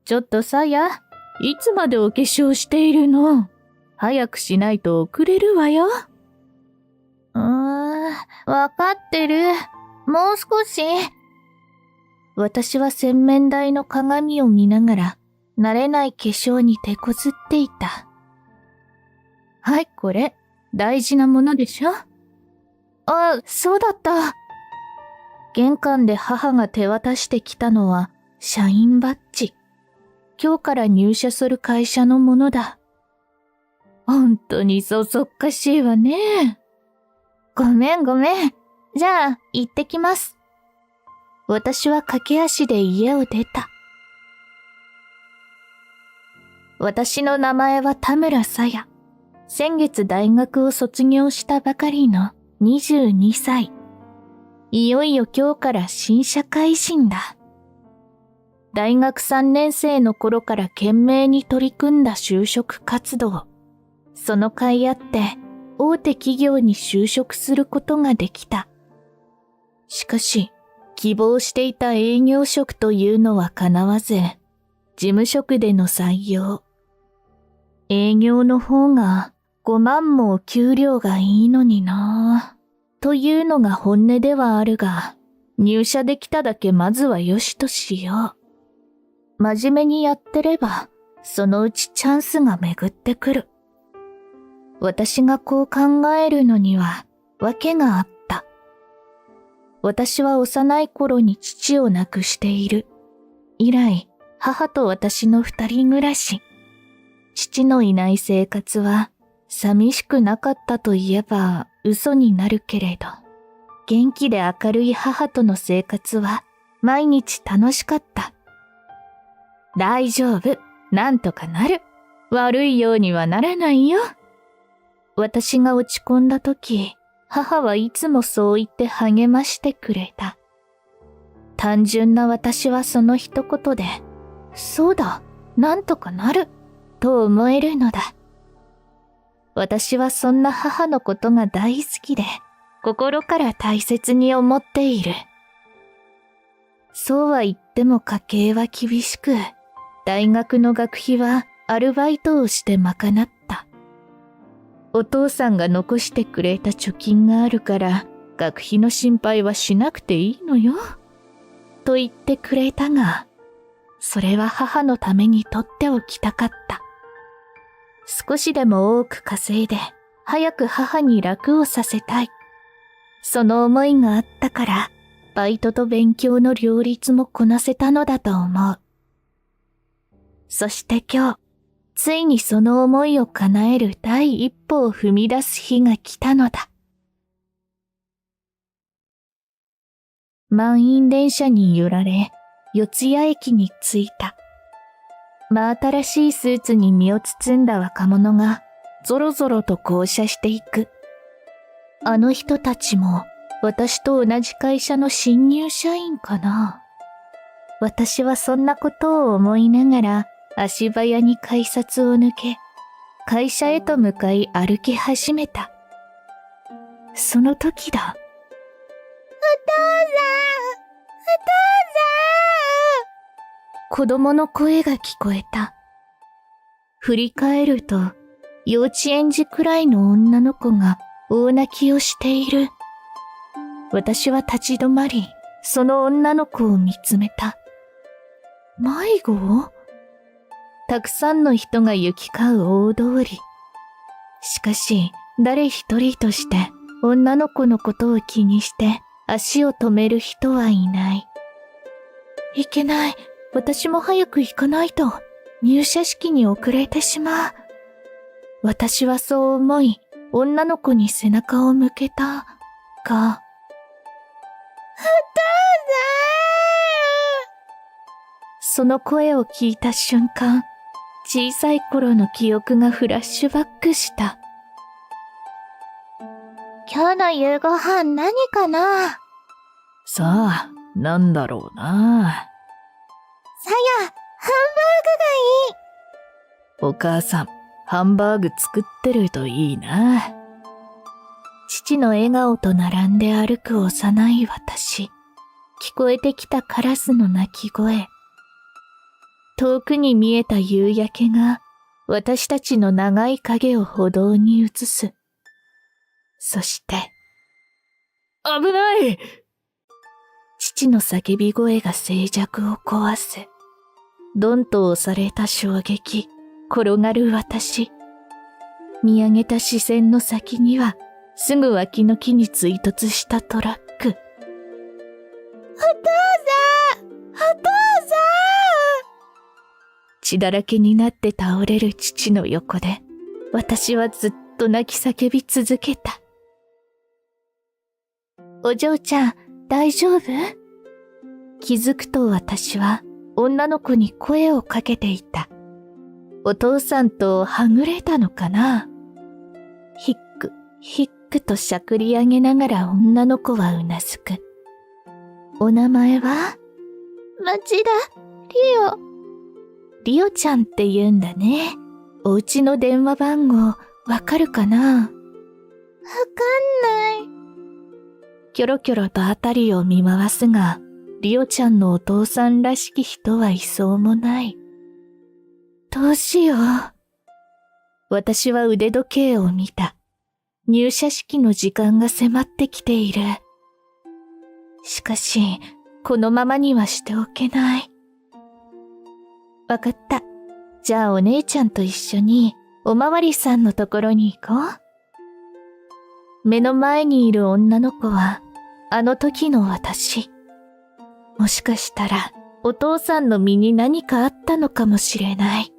ちょっとさや、いつまでお化粧しているの？早くしないと遅れるわよ。わかってる。もう少し。私は洗面台の鏡を見ながら、慣れない化粧に手こずっていた。はい、これ、大事なものでしょ？あ、そうだった。玄関で母が手渡してきたのは、社員バッジ。今日から入社する会社のものだ。本当にそそっかしいわね。ごめん。じゃあ、行ってきます。私は駆け足で家を出た。私の名前は田村さや。先月大学を卒業したばかりの22歳。いよいよ今日から新社会人だ。大学3年生の頃から懸命に取り組んだ就職活動。その甲斐あって大手企業に就職することができた。しかし、希望していた営業職というのは叶わず、事務職での採用。営業の方が5万もお給料がいいのになぁ。というのが本音ではあるが、入社できただけまずはよしとしよう。真面目にやってれば、そのうちチャンスが巡ってくる。私がこう考えるのには、訳があった。私は幼い頃に父を亡くしている。以来、母と私の二人暮らし。父のいない生活は、寂しくなかったといえば嘘になるけれど、元気で明るい母との生活は毎日楽しかった。大丈夫、なんとかなる。悪いようにはならないよ。私が落ち込んだ時、母はいつもそう言って励ましてくれた。単純な私はその一言で、そうだ、なんとかなる、と思えるのだ。私はそんな母のことが大好きで、心から大切に思っている。そうは言っても家計は厳しく、大学の学費はアルバイトをして賄った。お父さんが残してくれた貯金があるから、学費の心配はしなくていいのよ。と言ってくれたが、それは母のために取っておきたかった。少しでも多く稼いで、早く母に楽をさせたい。その思いがあったから、バイトと勉強の両立もこなせたのだと思う。そして今日、ついにその思いを叶える第一歩を踏み出す日が来たのだ。満員電車に揺られ、四谷駅に着いた。真新しいスーツに身を包んだ若者がぞろぞろと降車していく。あの人たちも私と同じ会社の新入社員かな。私はそんなことを思いながら足早に改札を抜け、会社へと向かい歩き始めた。その時だ。お父さん、子供の声が聞こえた。振り返ると、幼稚園児くらいの女の子が大泣きをしている。私は立ち止まり、その女の子を見つめた。迷子？たくさんの人が行き交う大通り。しかし、誰一人として女の子のことを気にして足を止める人はいない。いけない。私も早く行かないと入社式に遅れてしまう。私はそう思い、女の子に背中を向けたが、お父さん！その声を聞いた瞬間、小さい頃の記憶がフラッシュバックした。今日の夕ご飯何かな？さあ、なんだろうな。さや、ハンバーグがいい。お母さん、ハンバーグ作ってるといいな。父の笑顔と並んで歩く幼い私。聞こえてきたカラスの鳴き声。遠くに見えた夕焼けが私たちの長い影を歩道に移す。そして、危ない！父の叫び声が静寂を壊す。ドンと押された衝撃、転がる私。見上げた視線の先には、すぐ脇の木に追突したトラック。お父さん！お父さん！血だらけになって倒れる父の横で、私はずっと泣き叫び続けた。お嬢ちゃん、大丈夫？気づくと私は女の子に声をかけていた。お父さんとはぐれたのかな？ヒック、ヒックとしゃくり上げながら女の子はうなずく。お名前は？町田、リオ。リオちゃんって言うんだね。お家の電話番号わかるかな？わかんない。キョロキョロとあたりを見回すが、リオちゃんのお父さんらしき人はいそうもない。どうしよう。私は腕時計を見た。入社式の時間が迫ってきている。しかし、このままにはしておけない。わかった。じゃあお姉ちゃんと一緒におまわりさんのところに行こう。目の前にいる女の子はあの時の私。もしかしたらお父さんの身に何かあったのかもしれない。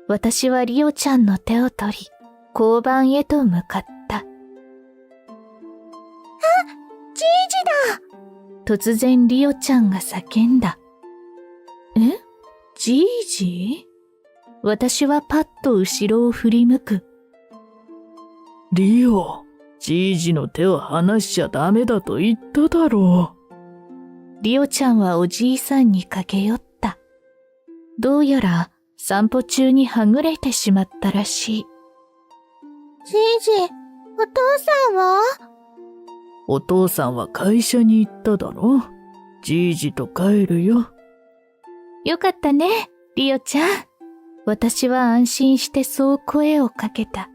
私はリオちゃんの手を取り、交番へと向かった。あ、じいじだ！突然リオちゃんが叫んだ。え？じいじ？私はパッと後ろを振り向く。リオ、じいじの手を離しちゃダメだと言っただろう。リオちゃんはおじいさんに駆け寄った。どうやら散歩中にはぐれてしまったらしい。じいじ、お父さんは？お父さんは会社に行っただろ。じいじと帰るよ。よかったね、リオちゃん。私は安心してそう声をかけた。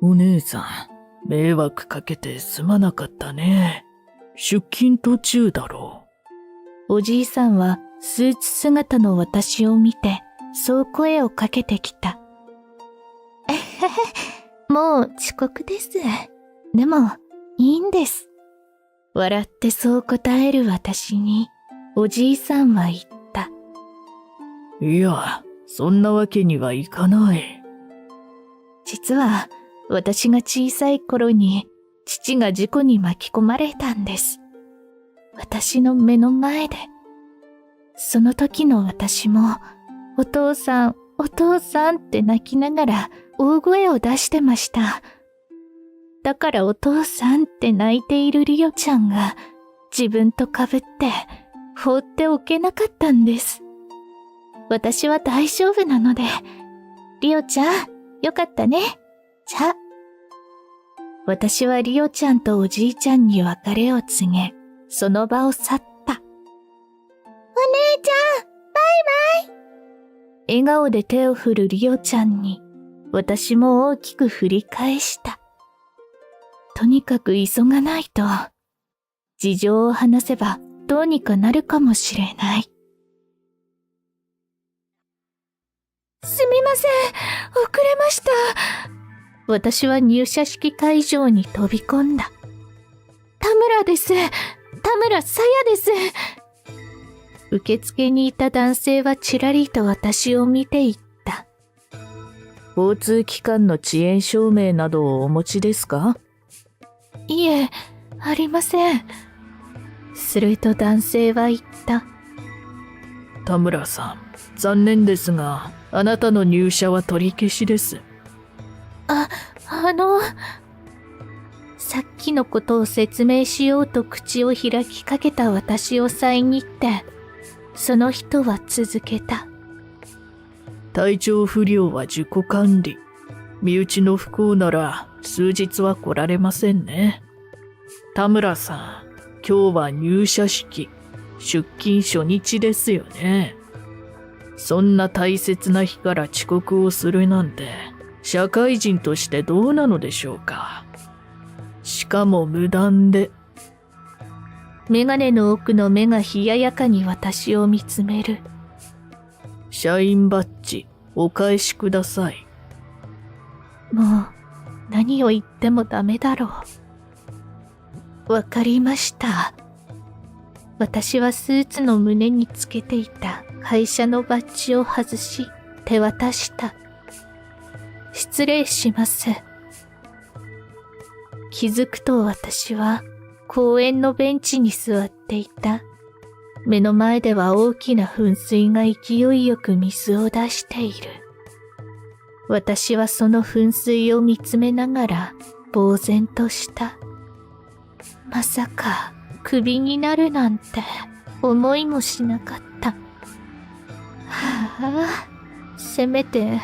お姉さん、迷惑かけてすまなかったね。出勤途中だろう。おじいさんはスーツ姿の私を見て、そう声をかけてきた。もう遅刻です。でも、いいんです。笑ってそう答える私に、おじいさんは言った。いや、そんなわけにはいかない。実は、私が小さい頃に、父が事故に巻き込まれたんです。私の目の前で。その時の私も、お父さん、お父さんって泣きながら大声を出してました。だからお父さんって泣いているリオちゃんが自分と被って放っておけなかったんです。私は大丈夫なので、リオちゃん、よかったね。じゃあ。私はリオちゃんとおじいちゃんに別れを告げ、その場を去った。お姉ちゃん、バイバイ。笑顔で手を振るリオちゃんに、私も大きく振り返した。とにかく急がないと、事情を話せばどうにかなるかもしれない。すみません、遅れました。私は入社式会場に飛び込んだ。田村です。田村さやです。受付にいた男性はちらりと私を見ていった。交通機関の遅延証明などをお持ちですか？いえ、ありません。すると男性は言った。田村さん、残念ですが、あなたの入社は取り消しです。さっきのことを説明しようと口を開きかけた私を遮って、その人は続けた。体調不良は自己管理。身内の不幸なら数日は来られませんね。田村さん、今日は入社式、出勤初日ですよね。そんな大切な日から遅刻をするなんて、社会人としてどうなのでしょうか。しかも無断で。メガネの奥の目が冷ややかに私を見つめる。社員バッジ、お返しください。もう、何を言ってもダメだろう。わかりました。私はスーツの胸につけていた会社のバッジを外し、手渡した。失礼します。気づくと私は公園のベンチに座っていた。目の前では大きな噴水が勢いよく水を出している。私はその噴水を見つめながら呆然とした。まさかクビになるなんて思いもしなかった。はあ、せめて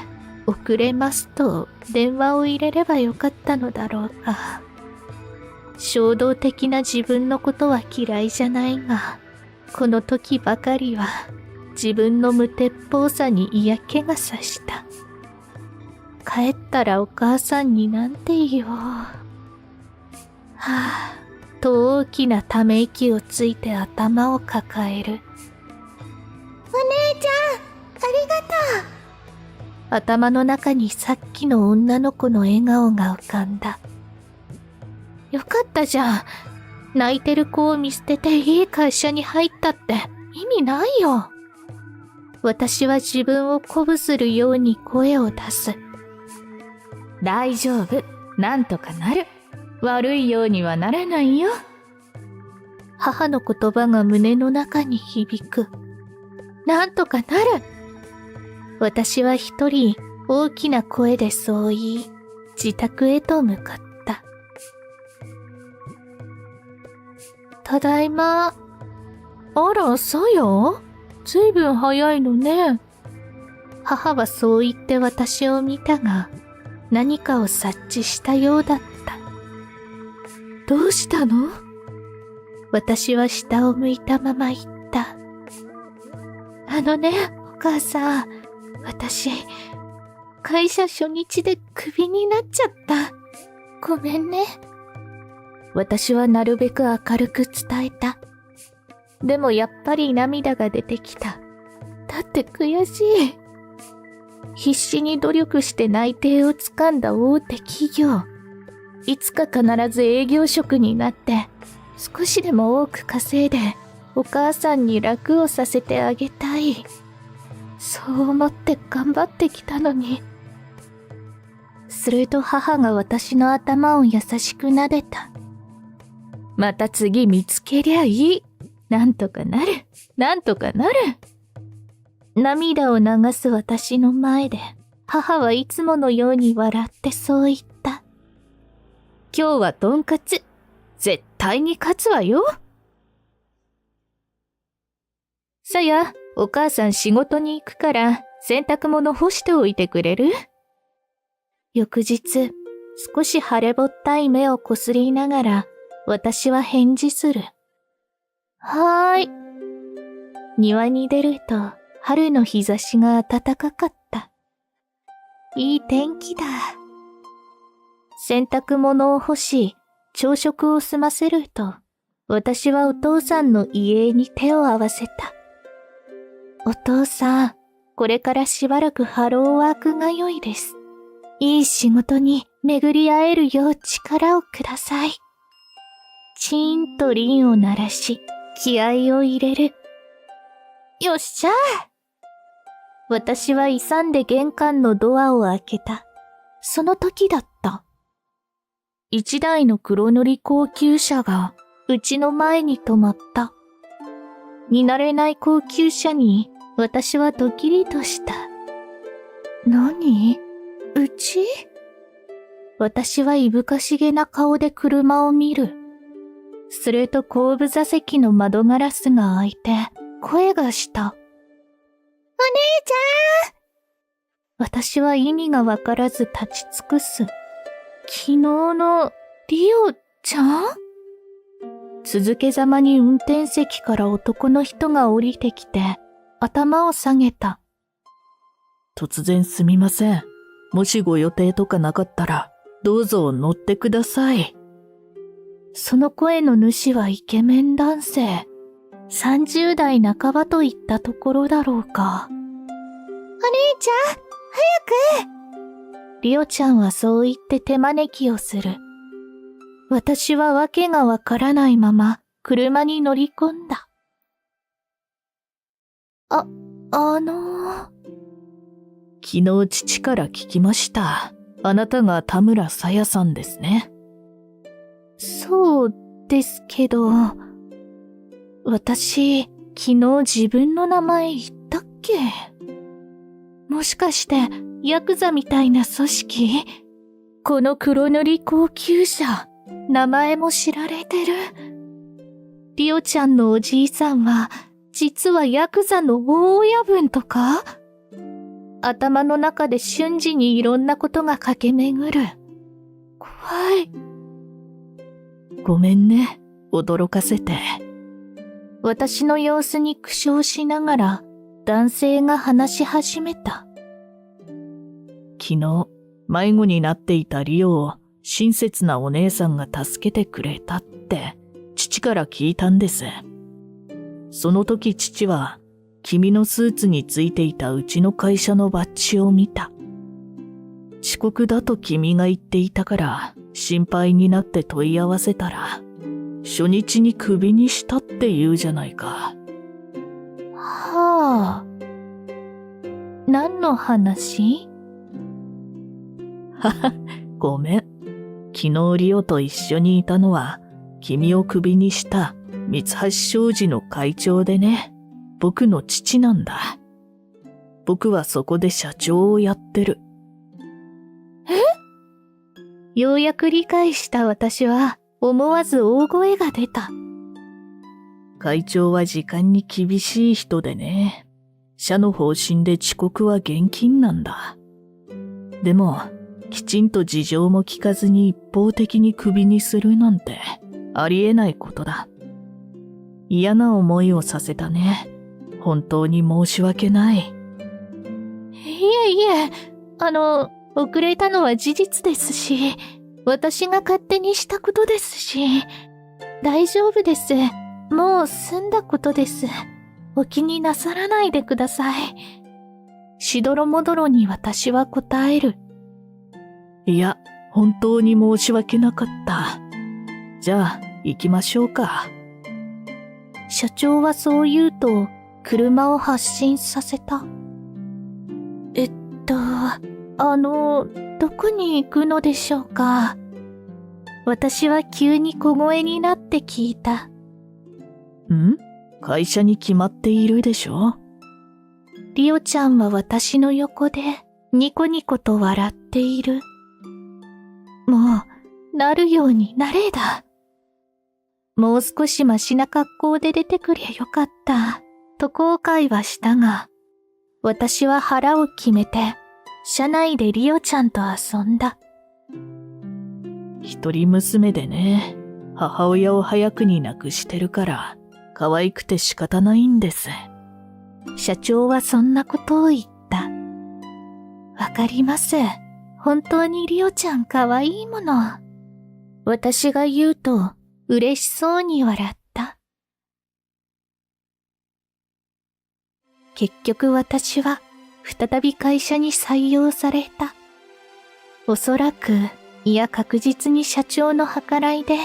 遅れますと電話を入れればよかったのだろうか。衝動的な自分のことは嫌いじゃないが、この時ばかりは自分の無鉄砲さに嫌気がさした。帰ったらお母さんになんて言おう。はあ、と大きなため息をついて頭を抱える。お姉ちゃん、ありがとう。頭の中にさっきの女の子の笑顔が浮かんだ。よかったじゃん。泣いてる子を見捨てていい会社に入ったって意味ないよ。私は自分を鼓舞するように声を出す。大丈夫。なんとかなる。悪いようにはならないよ。母の言葉が胸の中に響く。なんとかなる。私は一人大きな声でそう言い、自宅へと向かった。ただいま。あら、そうよ。ずいぶん早いのね。母はそう言って私を見たが、何かを察知したようだった。どうしたの？私は下を向いたまま言った。お母さん、私、会社初日でクビになっちゃった。ごめんね。私はなるべく明るく伝えた。でもやっぱり涙が出てきた。だって悔しい。必死に努力して内定をつかんだ大手企業。いつか必ず営業職になって、少しでも多く稼いで、お母さんに楽をさせてあげたい。そう思って頑張ってきたのに。すると母が私の頭を優しく撫でた。また次見つけりゃいい。なんとかなる。なんとかなる。涙を流す私の前で、母はいつものように笑ってそう言った。今日はとんかつ。絶対に勝つわよ。さや、お母さん仕事に行くから洗濯物干しておいてくれる？翌日、少し腫れぼったい目をこすりながら、私は返事する。はーい。庭に出ると春の日差しが暖かかった。いい天気だ。洗濯物を干し、朝食を済ませると、私はお父さんの遺影に手を合わせた。お父さん、これからしばらくハローワークが良いです。いい仕事に巡り会えるよう力をください。チーンと鈴を鳴らし、気合を入れる。よっしゃー！私は勇んで玄関のドアを開けた。その時だった。一台の黒塗り高級車がうちの前に止まった。見慣れない高級車に私はドキリとした。何？うち？私はいぶかしげな顔で車を見る。すると後部座席の窓ガラスが開いて声がした。お姉ちゃん！私は意味がわからず立ち尽くす。昨日のリオちゃん？続けざまに運転席から男の人が降りてきて頭を下げた。突然すみません。もしご予定とかなかったら、どうぞ乗ってください。その声の主はイケメン男性。30代半ばといったところだろうか。お姉ちゃん、早く！リオちゃんはそう言って手招きをする。私はわけがわからないまま車に乗り込んだ。昨日父から聞きました。あなたが田村さやさんですね。そうですけど、私、昨日自分の名前言ったっけ？もしかして、ヤクザみたいな組織？この黒塗り高級車、名前も知られてる。リオちゃんのおじいさんは、実はヤクザの大親分とか？頭の中で瞬時にいろんなことが駆け巡る。怖い。ごめんね、驚かせて。私の様子に苦笑しながら、男性が話し始めた。昨日、迷子になっていたリオを親切なお姉さんが助けてくれたって、父から聞いたんです。その時父は、君のスーツについていたうちの会社のバッジを見た。遅刻だと君が言っていたから心配になって問い合わせたら、初日にクビにしたって言うじゃないか。はあ。何の話？はは、ごめん。昨日リオと一緒にいたのは、君をクビにした三橋商事の会長でね。僕の父なんだ。僕はそこで社長をやってる。ようやく理解した私は思わず大声が出た。会長は時間に厳しい人でね。社の方針で遅刻は厳禁なんだ。でも、きちんと事情も聞かずに一方的にクビにするなんてありえないことだ。嫌な思いをさせたね。本当に申し訳ない。いえいえ、遅れたのは事実ですし、私が勝手にしたことですし、大丈夫です。もう済んだことです。お気になさらないでください。しどろもどろに私は答える。いや、本当に申し訳なかった。じゃあ、行きましょうか。社長はそう言うと、車を発進させた。どこに行くのでしょうか？私は急に小声になって聞いた。会社に決まっているでしょ？リオちゃんは私の横でニコニコと笑っている。もう、なるようになれだ。もう少しマシな格好で出てくりゃよかった、と後悔はしたが、私は腹を決めて、車内でリオちゃんと遊んだ。一人娘でね、母親を早くに亡くしてるから、可愛くて仕方ないんです。社長はそんなことを言った。わかります。本当にリオちゃん可愛いもの。私が言うと、嬉しそうに笑った。結局私は再び会社に採用された。おそらく、いや確実に社長の計らいで、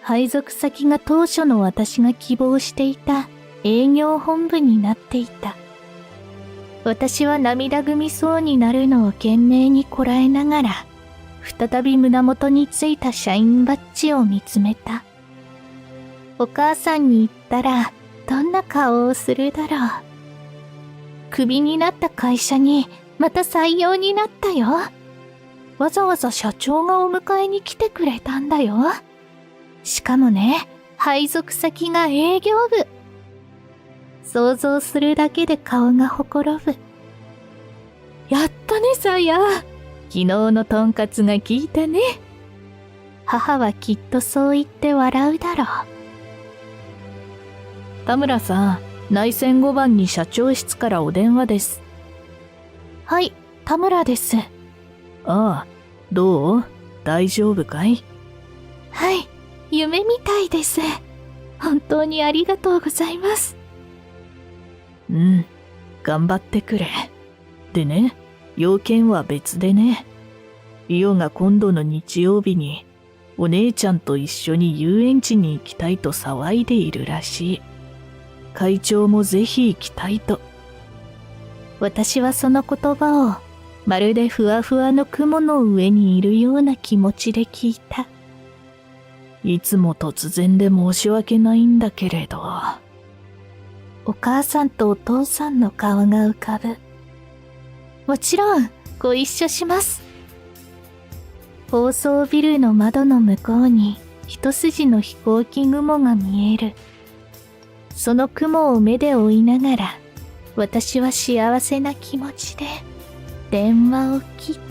配属先が当初の私が希望していた営業本部になっていた。私は涙ぐみそうになるのを懸命にこらえながら、再び胸元についた社員バッジを見つめた。お母さんに言ったら、どんな顔をするだろう。クビになった会社に、また採用になったよ。わざわざ社長がお迎えに来てくれたんだよ。しかもね、配属先が営業部。想像するだけで顔がほころぶ。やったね、さや。昨日のとんかつが効いたね。母はきっとそう言って笑うだろう。田村さん、内線5番に社長室からお電話です。はい、田村です。ああ、どう？大丈夫かい？はい、夢みたいです。本当にありがとうございます。うん、頑張ってくれ。でね、要件は別でね。リオが今度の日曜日にお姉ちゃんと一緒に遊園地に行きたいと騒いでいるらしい。会長もぜひ行きたいと。私はその言葉をまるでふわふわの雲の上にいるような気持ちで聞いた。いつも突然で申し訳ないんだけれど。お母さんとお父さんの顔が浮かぶ。もちろんご一緒します。高層ビルの窓の向こうに一筋の飛行機雲が見える。その雲を目で追いながら、私は幸せな気持ちで電話を切った。